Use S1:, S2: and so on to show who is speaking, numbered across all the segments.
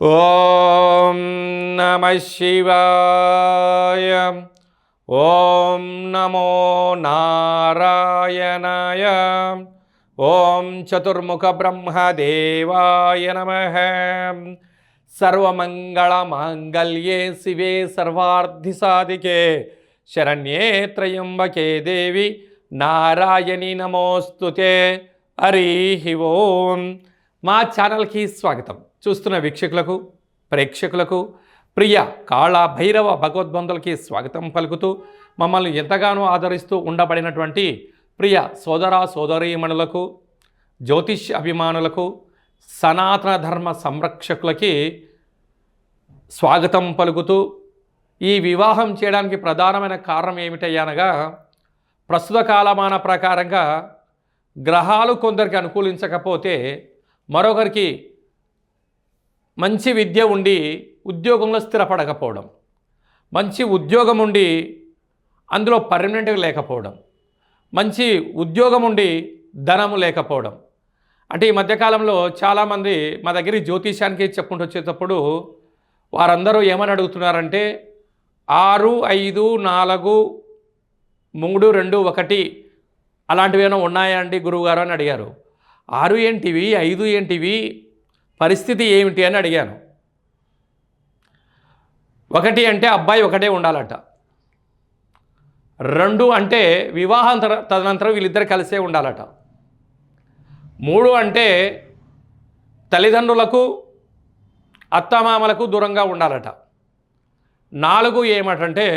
S1: ఓం నమః శివాయ. ఓం నమో నారాయణాయ. ఓం చతుర్ముఖ బ్రహ్మదేవాయ నమః. సర్వమంగళమాంగళ్యే శివే సర్వార్థిసాధికే శరణ్యే త్రయంబకే దేవి నారాయణి నమోస్తుతే. హరి ఓం. మా ఛానల్కి స్వాగతం. చూస్తున్న వీక్షకులకు, ప్రేక్షకులకు, ప్రియ కాళ భైరవ భగవద్బంధులకి స్వాగతం పలుకుతూ, మమ్మల్ని ఎంతగానో ఆదరిస్తూ ఉండబడినటువంటి ప్రియ సోదర సోదరీమణులకు, జ్యోతిష్ అభిమానులకు, సనాతన ధర్మ సంరక్షకులకి స్వాగతం పలుకుతూ, ఈ వివాహం చేయడానికి ప్రధానమైన కారణం ఏమిటయ్యనగా, ప్రస్తుత కాలమాన ప్రకారంగా గ్రహాలు కొందరికి అనుకూలించకపోతే మరొకరికి మంచి విద్య ఉండి ఉద్యోగంలో స్థిరపడకపోవడం, మంచి ఉద్యోగం ఉండి అందులో పర్మనెంట్గా లేకపోవడం, మంచి ఉద్యోగం ఉండి ధనము లేకపోవడం. అంటే ఈ మధ్యకాలంలో చాలామంది మా దగ్గర జ్యోతిష్యానికి చెప్పుకుంటూ వచ్చేటప్పుడు వారందరూ ఏమని అడుగుతున్నారంటే 6, 5, 4, 3, 2, 1 అలాంటివి ఏమైనా ఉన్నాయా అండి గురువుగారు అని అడిగారు. 6 ఏంటివి, 5 ఏంటివి, పరిస్థితి ఏమిటి అని అడిగాను. 1 అంటే అబ్బాయి ఒకటే ఉండాలట. 2 అంటే వివాహం తదనంతరం వీళ్ళిద్దరు కలిసే ఉండాలట. 3 అంటే తల్లిదండ్రులకు అత్తమామలకు దూరంగా ఉండాలట. 4 ఏమిటంటే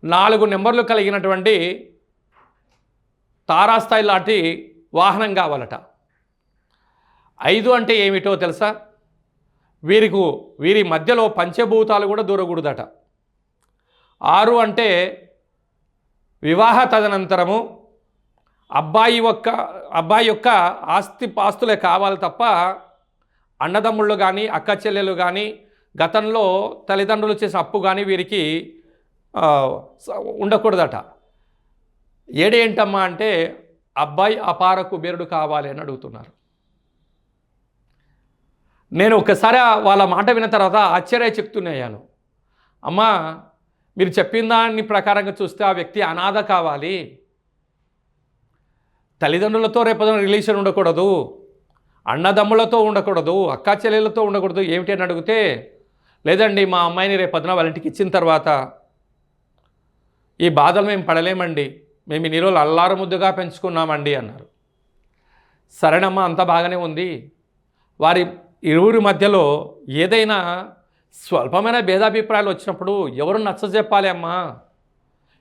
S1: 4 నెంబర్లు కలిగినటువంటి తారాస్థాయి లాంటి వాహనం కావాలట. 5 అంటే ఏమిటో తెలుసా? వీరి మధ్యలో పంచభూతాలు కూడా దూరకూడదట. 6 అంటే వివాహ తదనంతరము అబ్బాయి యొక్క పాస్తులే కావాలి తప్ప అన్నదమ్ముళ్ళు కానీ అక్క చెల్లెలు కానీ గతంలో తల్లిదండ్రులు చేసిన అప్పు కానీ వీరికి ఉండకూడదట. 7 ఏంటమ్మా అంటే అబ్బాయి అపార కుబేరుడు కావాలి అని అడుగుతున్నారు. నేను ఒక్కసారి వాళ్ళ మాట విన్న తర్వాత ఆశ్చర్యచకితుడయ్యాను. అమ్మా, మీరు చెప్పిన దాని ప్రకారంగా చూస్తే ఆ వ్యక్తి అనాథ కావాలి, తల్లిదండ్రులతో రేపొద్దున రిలేషన్ ఉండకూడదు, అన్నదమ్ములతో ఉండకూడదు, అక్కా చెల్లెలతో ఉండకూడదు, ఏమిటి అని అడిగితే, లేదండి మా అమ్మాయిని రేపొద్దున వాళ్ళ ఇంటికి ఇచ్చిన తర్వాత ఈ బాధలు మేము పడలేమండి, మేము ఇన్ని రోజులు అల్లారు ముద్దుగా పెంచుకున్నామండి అన్నారు. సరేనమ్మా, అంత బాగానే ఉంది. వారి ఇరువురి మధ్యలో ఏదైనా స్వల్పమైన భేదాభిప్రాయాలు వచ్చినప్పుడు ఎవరు నచ్చజెప్పాలి అమ్మా?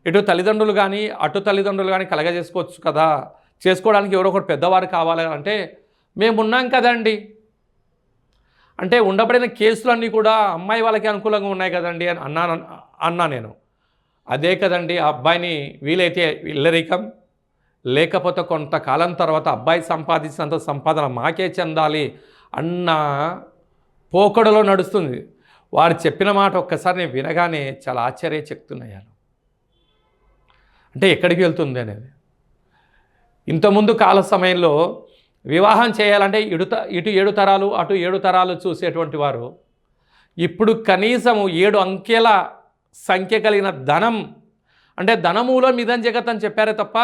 S1: ఇటు తల్లిదండ్రులు కానీ అటు తల్లిదండ్రులు కానీ కలగజేసుకోవచ్చు కదా, చేసుకోవడానికి ఎవరో ఒకరు పెద్దవారు కావాలి అంటే మేమున్నాం కదండి. అంటే ఉండబడిన కేసులన్నీ కూడా అమ్మాయి వాళ్ళకి అనుకూలంగా ఉన్నాయి కదండి అని అన్నా నేను. అదే కదండి, ఆ అబ్బాయిని వీలైతే ఇల్లరికం, లేకపోతే కొంతకాలం తర్వాత అబ్బాయి సంపాదించినంత సంపాదన మాకే చెందాలి అన్న పోకడలో నడుస్తుంది. వారు చెప్పిన మాట ఒక్కసారి నేను వినగానే చాలా ఆశ్చర్యచకితుడయ్యాను. అంటే ఎక్కడికి వెళ్తుంది అనేది. ఇంతకుముందు కాల సమయంలో వివాహం చేయాలంటే ఇటు 7 తరాలు అటు 7 తరాలు చూసేటువంటి వారు ఇప్పుడు కనీసము 7 అంకెల సంఖ్య కలిగిన ధనం, అంటే ధనమూలం ఇదం జగత్ అని చెప్పారే తప్ప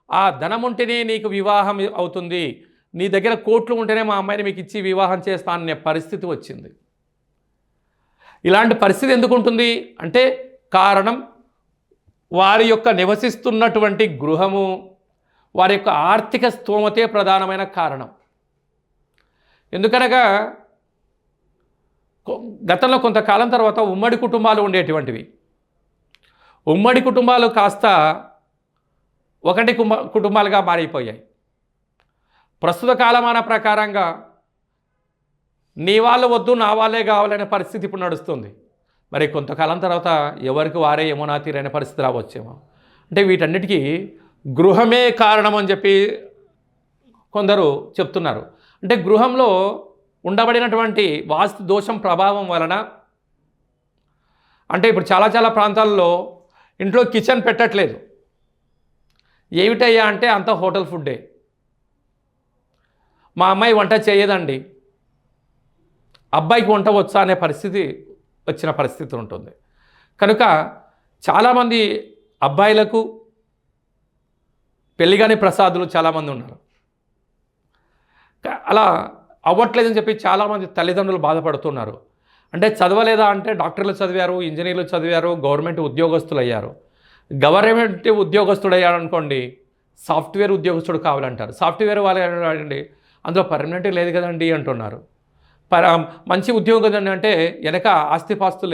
S1: ఆ ధనం ఉంటేనే నీకు వివాహం అవుతుంది, నీ దగ్గర కోట్లు ఉంటేనే మా అమ్మాయిని మీకు ఇచ్చి వివాహం చేస్తాను అనే పరిస్థితి వచ్చింది. ఇలాంటి పరిస్థితి ఎందుకు ఉంటుంది అంటే కారణం వారి యొక్క నివసిస్తున్నటువంటి గృహము, వారి యొక్క ఆర్థిక స్తోమతే ప్రధానమైన కారణం. ఎందుకనగా గతంలో కొంతకాలం తర్వాత ఉమ్మడి కుటుంబాలు ఉండేటువంటివి. ఉమ్మడి కుటుంబాలు కాస్త ఒకటి కుటుంబాలుగా మారిపోయాయి. ప్రస్తుత కాలమాన ప్రకారంగా నీ వాళ్ళు వద్దు నా వాళ్ళే కావాలనే పరిస్థితి ఇప్పుడు నడుస్తుంది. మరి కొంతకాలం తర్వాత ఎవరికి వారే యమునా తీరైన పరిస్థితి రావచ్చేమో. అంటే వీటన్నిటికీ గృహమే కారణం అని చెప్పి కొందరు చెప్తున్నారు. అంటే గృహంలో ఉండబడినటువంటి వాస్తు దోషం ప్రభావం వలన, అంటే ఇప్పుడు చాలా ప్రాంతాల్లో ఇంట్లో కిచెన్ పెట్టట్లేదు. ఏమిటయ్యా అంటే అంత హోటల్ ఫుడ్డే. మా అమ్మాయి వంట చేయదండి, అబ్బాయికి వంట వచ్చా అనే పరిస్థితి వచ్చిన పరిస్థితి ఉంటుంది. కనుక చాలామంది అబ్బాయిలకు పెళ్ళిగాని ప్రసాదులు చాలామంది ఉన్నారు. అలా అవ్వట్లేదని చెప్పి చాలామంది తల్లిదండ్రులు బాధపడుతున్నారు. అంటే చదవలేదా అంటే డాక్టర్లు చదివారు, ఇంజనీర్లు చదివారు, గవర్నమెంట్ ఉద్యోగస్తులు అయ్యారు. గవర్నమెంట్ ఉద్యోగస్తుడు అయ్యారు అనుకోండి, సాఫ్ట్వేర్ ఉద్యోగస్తుడు కావాలంటారు. సాఫ్ట్వేర్ వాళ్ళు అండి అందులో పర్మనెంట్ లేదు కదండి అంటున్నారు. మంచి ఉద్యోగం అంటే వెనక ఆస్తిపాస్తులు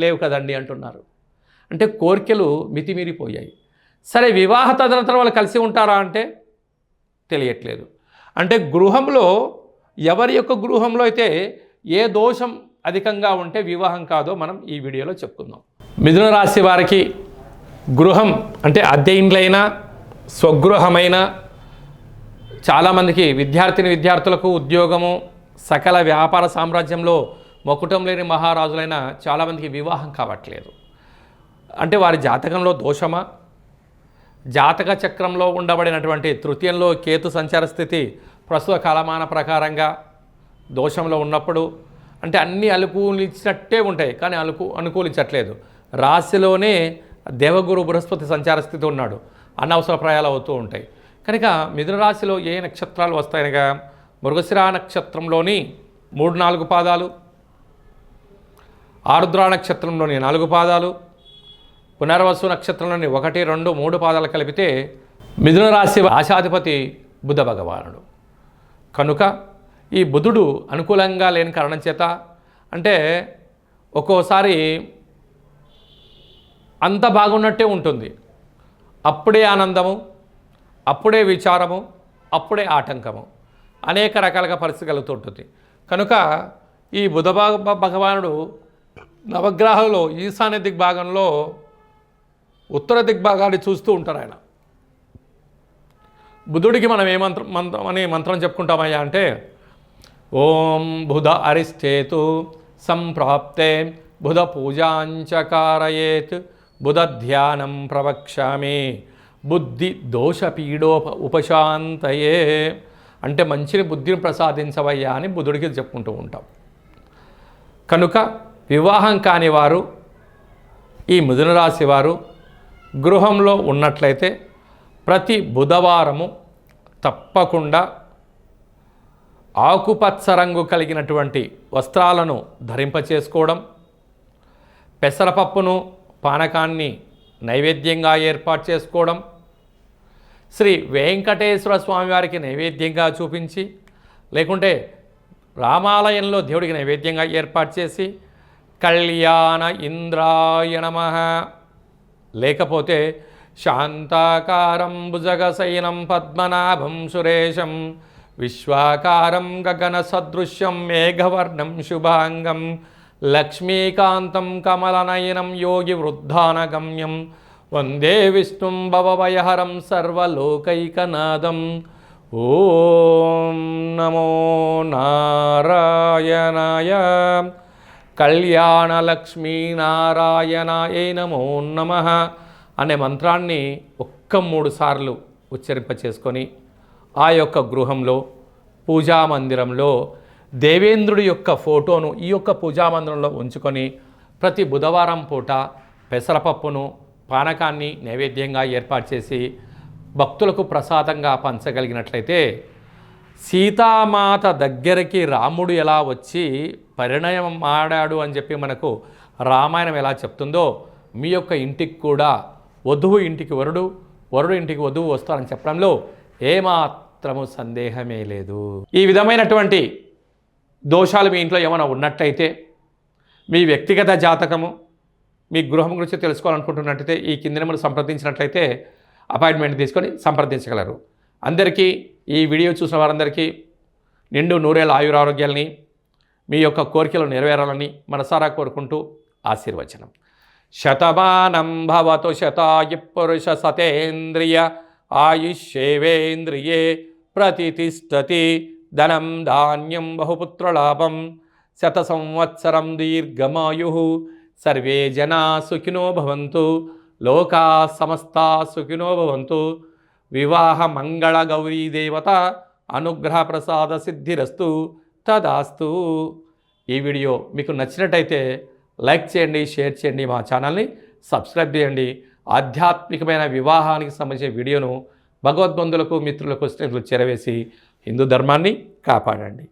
S1: లేవు కదండి అంటున్నారు. అంటే కోరికలు మితిమీరిపోయాయి. సరే, వివాహ తదనంతరం వాళ్ళు కలిసి ఉంటారా అంటే తెలియట్లేదు. అంటే గృహంలో ఎవరి యొక్క గృహంలో అయితే ఏ దోషం అధికంగా ఉంటే వివాహం కాదో మనం ఈ వీడియోలో చెప్పుకుందాం. మిథున రాశి వారికి గృహం అంటే అద్దె ఇండ్లైనా స్వగృహమైన, చాలామందికి విద్యార్థులకు ఉద్యోగము, సకల వ్యాపార సామ్రాజ్యంలో మొకుటం లేని మహారాజులైన చాలామందికి వివాహం కావట్లేదు. అంటే వారి జాతకంలో దోషమా, జాతక చక్రంలో ఉండబడినటువంటి తృతీయంలో కేతు సంచార స్థితి ప్రస్తుత కాలమాన ప్రకారంగా దోషంలో ఉన్నప్పుడు అంటే అన్నీ అనుకూలించినట్టే ఉంటాయి, కానీ అనుకూలించట్లేదు. రాశిలోనే దేవగురు బృహస్పతి సంచార స్థితి ఉన్నాడు, అనవసర ప్రయాలు అవుతూ ఉంటాయి. కనుక మిథున రాశిలో ఏ నక్షత్రాలు వస్తాయనగా మృగశిర నక్షత్రంలోని 3-4 పాదాలు, ఆరుద్ర నక్షత్రంలోని 4 పాదాలు, పునర్వసు నక్షత్రంలోని 1, 2, 3 పాదాలు కలిపితే మిథున రాశి ఆశాధిపతి బుధ భగవానుడు. కనుక ఈ బుధుడు అనుకూలంగా లేని కారణం చేత అంటే ఒక్కోసారి అంత బాగున్నట్టే ఉంటుంది, అప్పుడే ఆనందము, అప్పుడే విచారము, అప్పుడే ఆటంకము, అనేక రకాలుగా పరిస్థితి కలుగుతుంటుంది. కనుక ఈ బుధ భగవానుడు నవగ్రహాలలో ఈశాన్య దిగ్భాగంలో ఉత్తర దిగ్భాగాన్ని చూస్తూ ఉంటారు. ఆయన బుధుడికి మనం ఏ మంత్రం చెప్పుకుంటామయ్యా అంటే ఓం బుధ అరిష్టేతు సంప్రాప్తే బుధ పూజాంచకారయేత్ బుధ ధ్యానం ప్రవక్ష్యామి బుద్ధి దోష ఉపశాంతయే. అంటే మంచిని బుద్ధిని ప్రసాదించవయ్యా అని బుధుడికి చెప్పుకుంటూ ఉంటాం. కనుక వివాహం కాని వారు, ఈ మిథున రాశి వారు గృహంలో ఉన్నట్లయితే ప్రతి బుధవారము తప్పకుండా ఆకుపచ్చ రంగు కలిగినటువంటి వస్త్రాలను ధరింపచేసుకోవడం, పెసరపప్పును పానకాన్ని నైవేద్యంగా ఏర్పాటు చేసుకోవడం, శ్రీ వెంకటేశ్వర స్వామివారికి నైవేద్యంగా చూపించి, లేకుంటే రామాలయంలో దేవుడికి నైవేద్యంగా ఏర్పాటు చేసి కళ్యాణ ఇంద్రాయ నమః, లేకపోతే శాంతాకారం భుజగశయనం పద్మనాభం సురేశం విశ్వాకారం గగన సదృశ్యం మేఘవర్ణం శుభాంగం లక్ష్మీకాంతం కమలనయనం యోగి వృద్ధానగమ్యం వందే విష్ణుం భవభయహరం సర్వలోకైకనాథం. ఓం నమో నారాయణాయ కళ్యాణలక్ష్మీనారాయణాయ నమో నమః అనే మంత్రాన్ని 3 సార్లు ఉచ్చరింపచేసుకొని ఆ యొక్క గృహంలో పూజామందిరంలో దేవేంద్రుడి యొక్క ఫోటోను ఈ యొక్క పూజామందిరంలో ఉంచుకొని ప్రతి బుధవారం పూట పెసరపప్పును పానకాన్ని నైవేద్యంగా ఏర్పాటు చేసి భక్తులకు ప్రసాదంగా పంచగలిగినట్లయితే సీతామాత దగ్గరికి రాముడు ఎలా వచ్చి పరిణయం ఆడాడు అని చెప్పి మనకు రామాయణం ఎలా చెప్తుందో మీ యొక్క ఇంటికి కూడా వధువు ఇంటికి వరుడు, వరుడు ఇంటికి వధువు వస్తారని చెప్పడంలో ఏమాత్రము సందేహమే లేదు. ఈ విధమైనటువంటి దోషాలు మీ ఇంట్లో ఏమైనా ఉన్నట్టయితే, మీ వ్యక్తిగత జాతకము, మీ గృహం గురించి తెలుసుకోవాలనుకుంటున్నట్టయితే ఈ కింది నెంబర్ సంప్రదించినట్లయితే అపాయింట్మెంట్ తీసుకొని సంప్రదించగలరు. అందరికీ, ఈ వీడియో చూసిన వారందరికీ నిండు నూరేళ్ళ ఆయురారోగ్యాలని, మీ యొక్క కోరికలు నెరవేరాలని మనసారా కోరుకుంటూ ఆశీర్వచనం. శతమానం భవతు శతాయు పురుష సతేంద్రియ ఆయుష్యేవేంద్రియే ప్రతిష్టతి ధనం ధాన్యం బహుపుత్రలాభం శత సంవత్సరం దీర్ఘమాయు. సర్వే జనా సుఖినో భవంతు, లోకా సమస్తా సుఖినో భవంతు. వివాహ మంగళ గౌరీ దేవత అనుగ్రహ ప్రసాద సిద్ధిరస్తు తదాస్తు. ఈ వీడియో మీకు నచ్చినట్టయితే లైక్ చేయండి, షేర్ చేయండి, మా ఛానల్ని సబ్స్క్రైబ్ చేయండి. ఆధ్యాత్మికమైన వివాహానికి సంబంధించిన వీడియోను భగవద్బంధులకు, మిత్రులకు, స్నేహితులకు చేరవేసి హిందూ ధర్మాన్ని కాపాడండి.